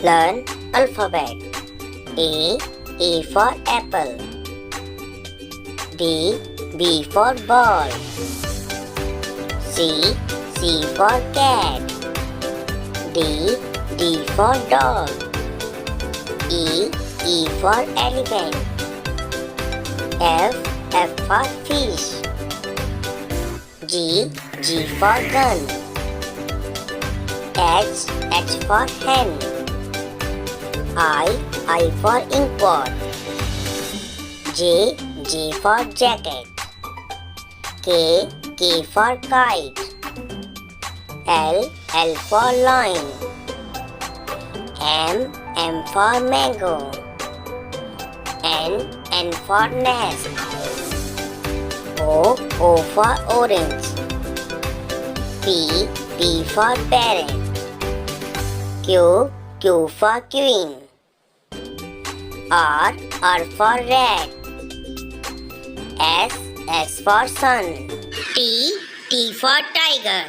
Learn alphabet. A for apple. B for ball. C for cat. D for dog. E for elephant. F for fish. G for gun. H for hen. I for inkpot. J for jacket. K for kite. L for lion. M for mango. N for nest. O for orange. P for parrot. Q for queen. R for rat. S for sun. T for tiger.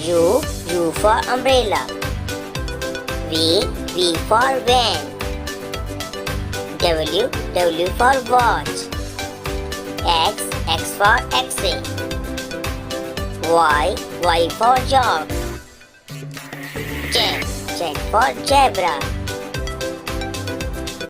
U for umbrella. V for van. W for watch. X for x-ray. Y for jog. Z for zebra.